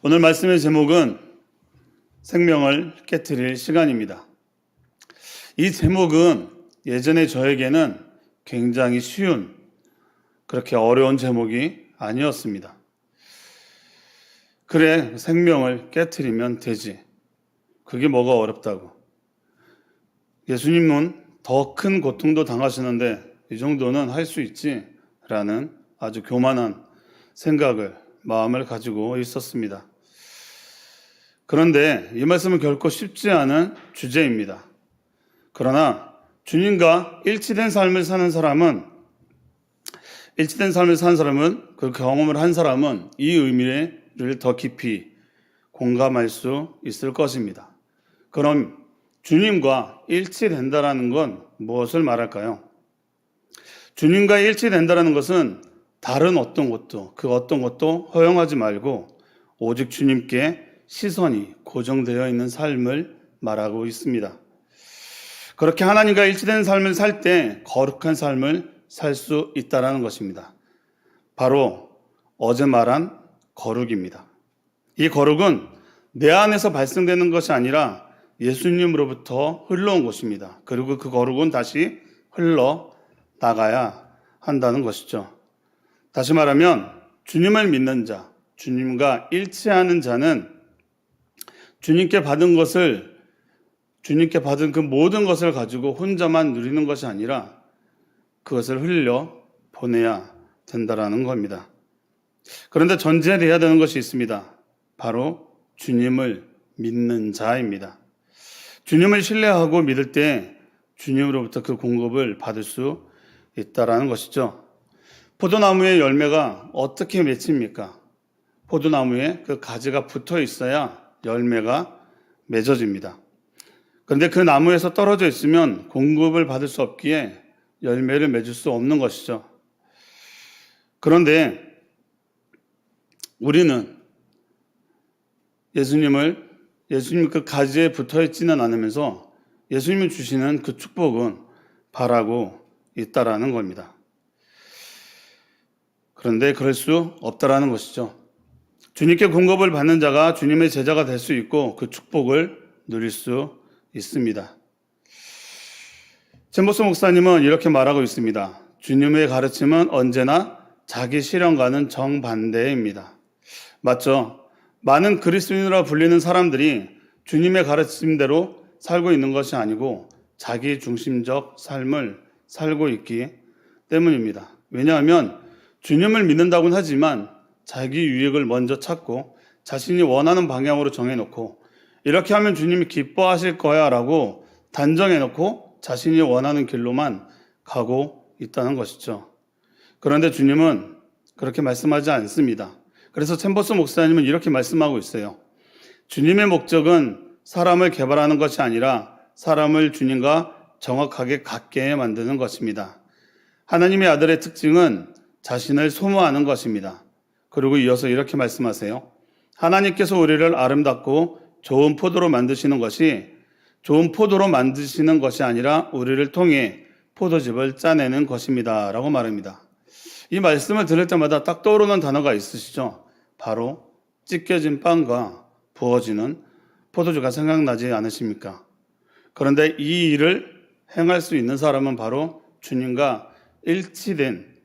오늘 말씀의 제목은 생명을 깨트릴 시간입니다. 이 제목은 예전에 저에게는 굉장히 쉬운, 그렇게 어려운 제목이 아니었습니다. 그래, 생명을 깨트리면 되지. 그게 뭐가 어렵다고. 예수님은 더 큰 고통도 당하시는데 이 정도는 할 수 있지 라는 아주 교만한 생각을, 마음을 가지고 있었습니다. 그런데 이 말씀은 결코 쉽지 않은 주제입니다. 그러나 주님과 일치된 삶을 사는 사람은, 그 경험을 한 사람은 이 의미를 더 깊이 공감할 수 있을 것입니다. 그럼 주님과 일치된다라는 건 무엇을 말할까요? 주님과 일치된다라는 것은 다른 어떤 것도 허용하지 말고 오직 주님께 시선이 고정되어 있는 삶을 말하고 있습니다. 그렇게 하나님과 일치된 삶을 살 때 거룩한 삶을 살 수 있다는 것입니다. 바로 어제 말한 거룩입니다. 이 거룩은 내 안에서 발생되는 것이 아니라 예수님으로부터 흘러온 것입니다. 그리고 그 거룩은 다시 흘러나가야 한다는 것이죠. 다시 말하면 주님을 믿는 자, 주님과 일치하는 자는 주님께 받은 그 모든 것을 가지고 혼자만 누리는 것이 아니라 그것을 흘려 보내야 된다라는 겁니다. 그런데 전제해야 되는 것이 있습니다. 바로 주님을 믿는 자입니다. 주님을 신뢰하고 믿을 때 주님으로부터 그 공급을 받을 수 있다라는 것이죠. 포도나무의 열매가 어떻게 맺힙니까? 포도나무에 그 가지가 붙어 있어야 열매가 맺어집니다. 그런데 그 나무에서 떨어져 있으면 공급을 받을 수 없기에 열매를 맺을 수 없는 것이죠. 그런데 우리는 예수님 그 가지에 붙어 있지는 않으면서 예수님이 주시는 그 축복은 바라고 있다라는 겁니다. 그런데 그럴 수 없다라는 것이죠. 주님께 공급을 받는 자가 주님의 제자가 될 수 있고 그 축복을 누릴 수 있습니다. 챈버스 목사님은 이렇게 말하고 있습니다. 주님의 가르침은 언제나 자기 실현과는 정반대입니다. 맞죠? 많은 그리스도인이라 불리는 사람들이 주님의 가르침대로 살고 있는 것이 아니고 자기 중심적 삶을 살고 있기 때문입니다. 왜냐하면 주님을 믿는다고는 하지만 자기 유익을 먼저 찾고 자신이 원하는 방향으로 정해놓고 이렇게 하면 주님이 기뻐하실 거야 라고 단정해놓고 자신이 원하는 길로만 가고 있다는 것이죠. 그런데 주님은 그렇게 말씀하지 않습니다. 그래서 챈버스 목사님은 이렇게 말씀하고 있어요. 주님의 목적은 사람을 개발하는 것이 아니라 사람을 주님과 정확하게 같게 만드는 것입니다. 하나님의 아들의 특징은 자신을 소모하는 것입니다. 그리고 이어서 이렇게 말씀하세요. 하나님께서 우리를 아름답고 좋은 포도로 만드시는 것이 아니라 우리를 통해 포도즙을 짜내는 것입니다. 라고 말합니다. 이 말씀을 들을 때마다 딱 떠오르는 단어가 있으시죠? 바로 찢겨진 빵과 부어지는 포도주가 생각나지 않으십니까? 그런데 이 일을 행할 수 있는 사람은 바로 주님과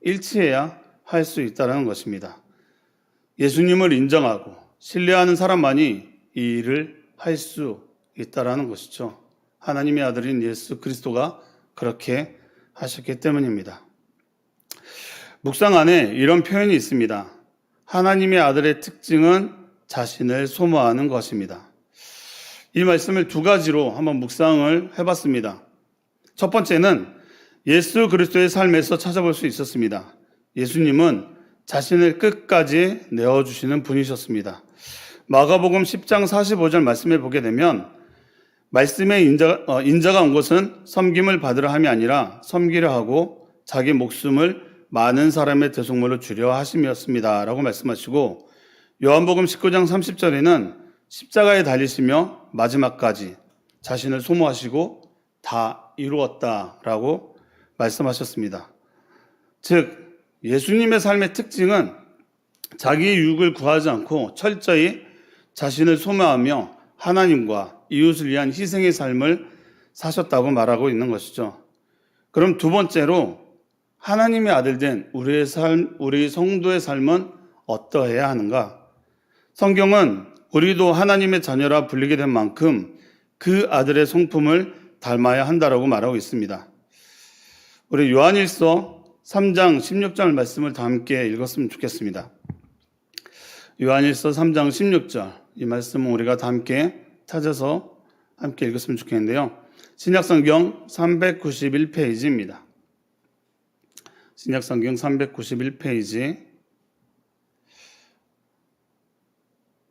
일치해야 할 수 있다는 것입니다. 예수님을 인정하고 신뢰하는 사람만이 이 일을 할 수 있다는 것이죠. 하나님의 아들인 예수 그리스도가 그렇게 하셨기 때문입니다. 묵상 안에 이런 표현이 있습니다. 하나님의 아들의 특징은 자신을 소모하는 것입니다. 이 말씀을 두 가지로 한번 묵상을 해봤습니다. 첫 번째는 예수 그리스도의 삶에서 찾아볼 수 있었습니다. 예수님은 자신을 끝까지 내어주시는 분이셨습니다. 마가복음 10장 45절 말씀에 보게 되면 말씀의 인자가 온 것은 섬김을 받으려 함이 아니라 섬기려 하고 자기 목숨을 많은 사람의 대속물로 주려 하심이었습니다. 라고 말씀하시고 요한복음 19장 30절에는 십자가에 달리시며 마지막까지 자신을 소모하시고 다 이루었다라고 말씀하셨습니다. 즉 예수님의 삶의 특징은 자기의 유익을 구하지 않고 철저히 자신을 소모하며 하나님과 이웃을 위한 희생의 삶을 사셨다고 말하고 있는 것이죠. 그럼 두 번째로 하나님의 아들 된 우리 성도의 삶은 어떠해야 하는가? 성경은 우리도 하나님의 자녀라 불리게 된 만큼 그 아들의 성품을 닮아야 한다라고 말하고 있습니다. 우리 요한일서 3장 16절 말씀을 다 함께 읽었으면 좋겠습니다. 요한일서 3장 16절, 이 말씀은 우리가 다 함께 찾아서 함께 읽었으면 좋겠는데요. 신약성경 391페이지입니다. 신약성경 391페이지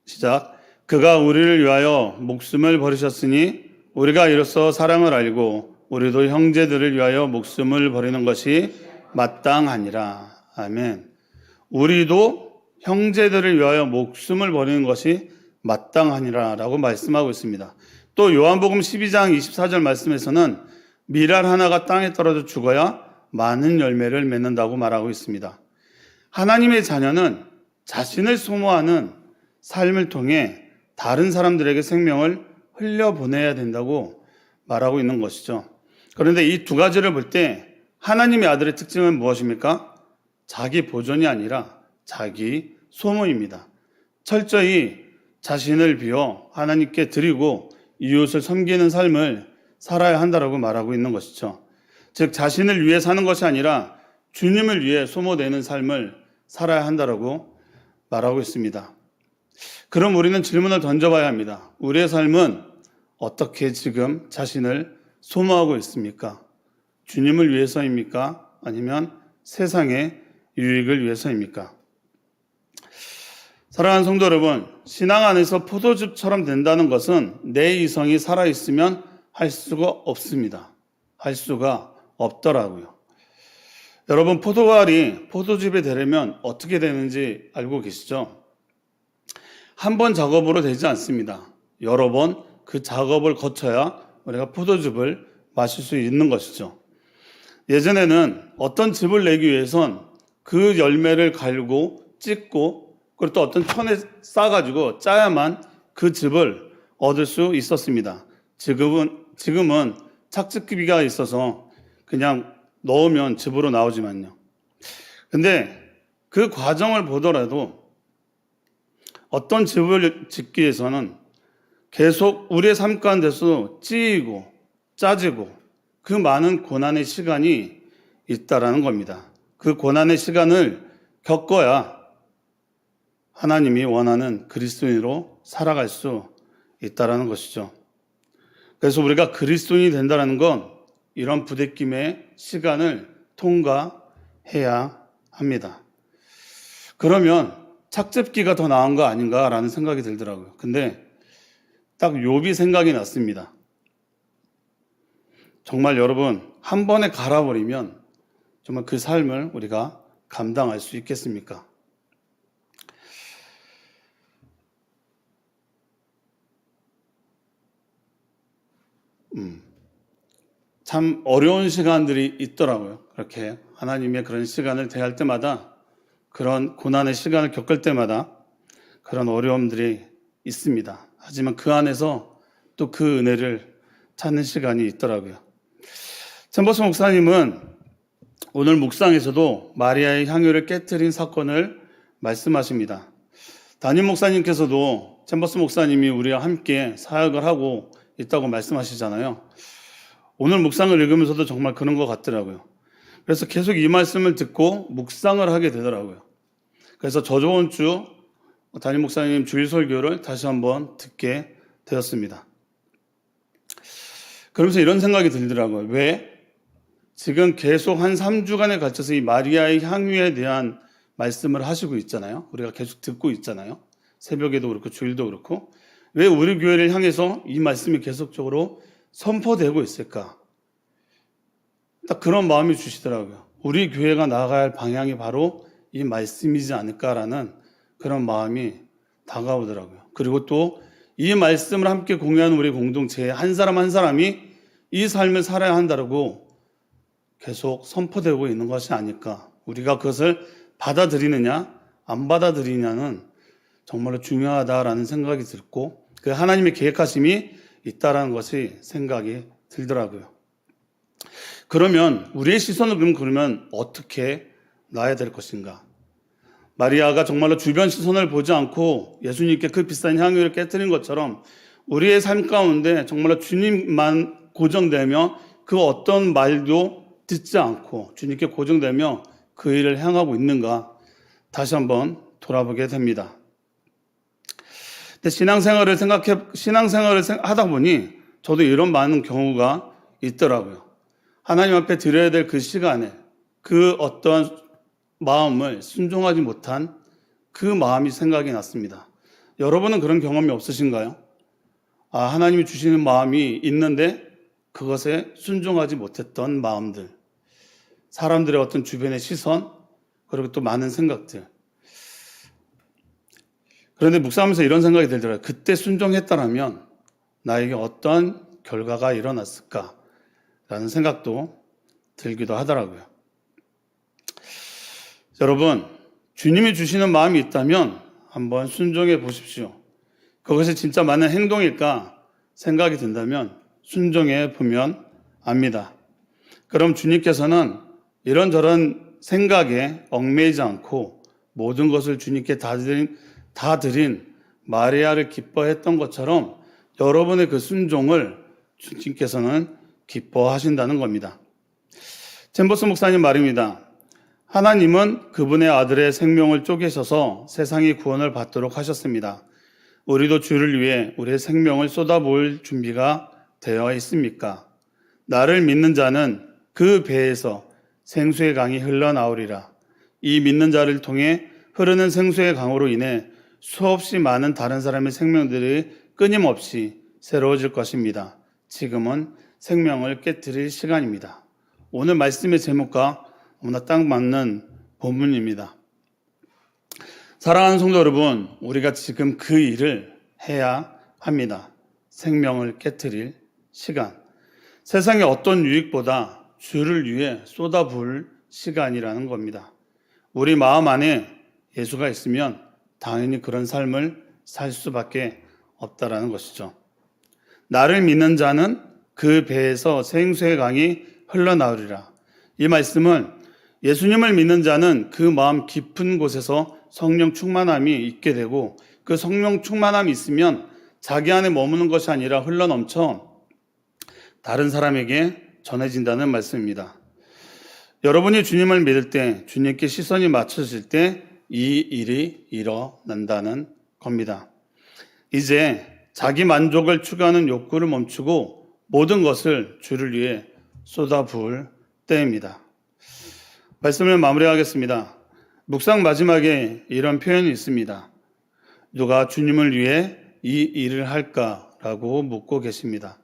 시작. 그가 우리를 위하여 목숨을 버리셨으니 우리가 이로써 사랑을 알고 우리도 형제들을 위하여 목숨을 버리는 것이 마땅하니라. 아멘. 우리도 형제들을 위하여 목숨을 버리는 것이 마땅하니라 라고 말씀하고 있습니다. 또 요한복음 12장 24절 말씀에서는 밀알 하나가 땅에 떨어져 죽어야 많은 열매를 맺는다고 말하고 있습니다. 하나님의 자녀는 자신을 소모하는 삶을 통해 다른 사람들에게 생명을 흘려보내야 된다고 말하고 있는 것이죠. 그런데 이 두 가지를 볼 때 하나님의 아들의 특징은 무엇입니까? 자기 보존이 아니라 자기 소모입니다. 철저히 자신을 비워 하나님께 드리고 이웃을 섬기는 삶을 살아야 한다고 말하고 있는 것이죠. 즉 자신을 위해 사는 것이 아니라 주님을 위해 소모되는 삶을 살아야 한다고 말하고 있습니다. 그럼 우리는 질문을 던져봐야 합니다. 우리의 삶은 어떻게 지금 자신을 소모하고 있습니까? 주님을 위해서입니까? 아니면 세상의 유익을 위해서입니까? 사랑하는 성도 여러분, 신앙 안에서 포도즙처럼 된다는 것은 내 이성이 살아있으면 할 수가 없습니다. 할 수가 없더라고요. 여러분, 포도알이 포도즙이 되려면 어떻게 되는지 알고 계시죠? 한 번 작업으로 되지 않습니다. 여러 번 그 작업을 거쳐야 우리가 포도즙을 마실 수 있는 것이죠. 예전에는 어떤 즙을 내기 위해선 그 열매를 갈고 찢고 그리고 또 어떤 천에 싸가지고 짜야만 그 즙을 얻을 수 있었습니다. 지금은 착즙기가 있어서 그냥 넣으면 즙으로 나오지만요. 근데 그 과정을 보더라도 어떤 즙을 짓기 위해서는 계속 우리의 삶 가운데서 찌이고 짜지고 그 많은 고난의 시간이 있다라는 겁니다. 그 고난의 시간을 겪어야 하나님이 원하는 그리스도인으로 살아갈 수 있다라는 것이죠. 그래서 우리가 그리스도인이 된다는 건 이런 부대낌의 시간을 통과해야 합니다. 그러면 착즙기가 더 나은 거 아닌가라는 생각이 들더라고요. 근데 딱 욥이 생각이 났습니다. 정말 여러분, 한 번에 갈아버리면 정말 그 삶을 우리가 감당할 수 있겠습니까? 참 어려운 시간들이 있더라고요. 그렇게 하나님의 그런 시간을 대할 때마다, 그런 고난의 시간을 겪을 때마다 그런 어려움들이 있습니다. 하지만 그 안에서 또 그 은혜를 찾는 시간이 있더라고요. 챔버스 목사님은 오늘 묵상에서도 마리아의 향유를 깨뜨린 사건을 말씀하십니다. 담임 목사님께서도 챔버스 목사님이 우리와 함께 사역을 하고 있다고 말씀하시잖아요. 오늘 묵상을 읽으면서도 정말 그런 것 같더라고요. 그래서 계속 이 말씀을 듣고 묵상을 하게 되더라고요. 그래서 저번 주 담임 목사님 주일 설교를 다시 한번 듣게 되었습니다. 그러면서 이런 생각이 들더라고요. 왜? 지금 계속 한 3주간에 걸쳐서 이 마리아의 향유에 대한 말씀을 하시고 있잖아요. 우리가 계속 듣고 있잖아요. 새벽에도 그렇고 주일도 그렇고. 왜 우리 교회를 향해서 이 말씀이 계속적으로 선포되고 있을까? 딱 그런 마음이 주시더라고요. 우리 교회가 나아가야 할 방향이 바로 이 말씀이지 않을까라는 그런 마음이 다가오더라고요. 그리고 또 이 말씀을 함께 공유하는 우리 공동체에 한 사람 한 사람이 이 삶을 살아야 한다고 계속 선포되고 있는 것이 아닐까. 우리가 그것을 받아들이느냐 안 받아들이냐는 정말로 중요하다라는 생각이 들고 그 하나님의 계획하심이 있다라는 것이 생각이 들더라고요. 그러면 우리의 시선을 그러면 어떻게 놔야 될 것인가? 마리아가 정말로 주변 시선을 보지 않고 예수님께 그 비싼 향유를 깨뜨린 것처럼 우리의 삶 가운데 정말로 주님만 고정되며 그 어떤 말도 듣지 않고 주님께 고정되며 그 일을 향하고 있는가 다시 한번 돌아보게 됩니다. 근데 신앙생활을 하다 보니 저도 이런 많은 경우가 있더라고요. 하나님 앞에 드려야 될 그 시간에 그 어떤 마음을 순종하지 못한 그 마음이 생각이 났습니다. 여러분은 그런 경험이 없으신가요? 하나님이 주시는 마음이 있는데 그것에 순종하지 못했던 마음들, 사람들의 어떤 주변의 시선, 그리고 또 많은 생각들. 그런데 묵상하면서 이런 생각이 들더라고요. 그때 순종했다라면 나에게 어떤 결과가 일어났을까라는 생각도 들기도 하더라고요. 여러분, 주님이 주시는 마음이 있다면 한번 순종해 보십시오. 그것이 진짜 맞는 행동일까 생각이 든다면 순종해 보면 압니다. 그럼 주님께서는 이런저런 생각에 얽매이지 않고 모든 것을 주님께 다 드린 마리아를 기뻐했던 것처럼 여러분의 그 순종을 주님께서는 기뻐하신다는 겁니다. 잼버스 목사님 말입니다. 하나님은 그분의 아들의 생명을 쪼개셔서 세상이 구원을 받도록 하셨습니다. 우리도 주를 위해 우리의 생명을 쏟아부을 준비가 되어 있습니까? 나를 믿는 자는 그 배에서 생수의 강이 흘러나오리라. 이 믿는 자를 통해 흐르는 생수의 강으로 인해 수없이 많은 다른 사람의 생명들이 끊임없이 새로워질 것입니다. 지금은 생명을 깨뜨릴 시간입니다. 오늘 말씀의 제목과 너무나 딱 맞는 본문입니다. 사랑하는 성도 여러분, 우리가 지금 그 일을 해야 합니다. 생명을 깨뜨릴 시간. 세상의 어떤 유익보다 주를 위해 쏟아부을 시간이라는 겁니다. 우리 마음 안에 예수가 있으면 당연히 그런 삶을 살 수밖에 없다라는 것이죠. 나를 믿는 자는 그 배에서 생수의 강이 흘러나오리라. 이 말씀은 예수님을 믿는 자는 그 마음 깊은 곳에서 성령 충만함이 있게 되고 그 성령 충만함이 있으면 자기 안에 머무는 것이 아니라 흘러넘쳐 다른 사람에게 전해진다는 말씀입니다. 여러분이 주님을 믿을 때, 주님께 시선이 맞춰질 때 이 일이 일어난다는 겁니다. 이제 자기 만족을 추구하는 욕구를 멈추고 모든 것을 주를 위해 쏟아부을 때입니다. 말씀을 마무리하겠습니다. 묵상 마지막에 이런 표현이 있습니다. 누가 주님을 위해 이 일을 할까라고 묻고 계십니다.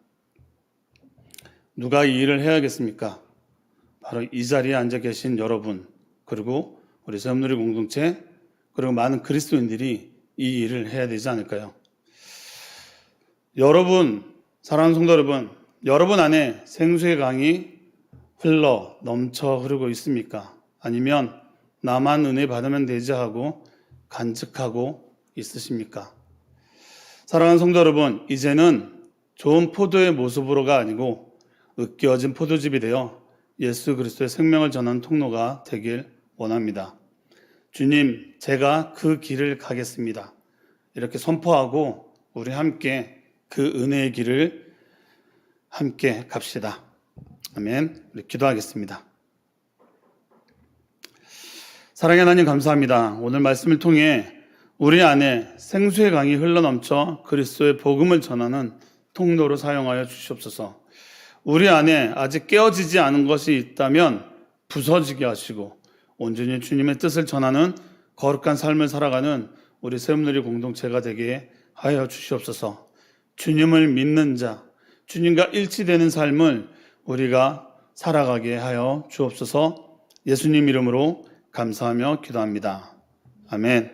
누가 이 일을 해야겠습니까? 바로 이 자리에 앉아 계신 여러분, 그리고 우리 새움누리 공동체, 그리고 많은 그리스도인들이 이 일을 해야 되지 않을까요? 여러분, 사랑하는 성도 여러분, 여러분 안에 생수의 강이 흘러 넘쳐 흐르고 있습니까? 아니면 나만 은혜 받으면 되지 하고 간직하고 있으십니까? 사랑하는 성도 여러분, 이제는 좋은 포도의 모습으로가 아니고 으깨어진 포도즙이 되어 예수 그리스도의 생명을 전하는 통로가 되길 원합니다. 주님, 제가 그 길을 가겠습니다. 이렇게 선포하고 우리 함께 그 은혜의 길을 함께 갑시다. 아멘. 우리 기도하겠습니다. 사랑의 하나님 감사합니다. 오늘 말씀을 통해 우리 안에 생수의 강이 흘러넘쳐 그리스도의 복음을 전하는 통로로 사용하여 주시옵소서. 우리 안에 아직 깨어지지 않은 것이 있다면 부서지게 하시고 온전히 주님의 뜻을 전하는 거룩한 삶을 살아가는 우리 새움누리 공동체가 되게 하여 주시옵소서. 주님을 믿는 자, 주님과 일치되는 삶을 우리가 살아가게 하여 주옵소서. 예수님 이름으로 감사하며 기도합니다. 아멘.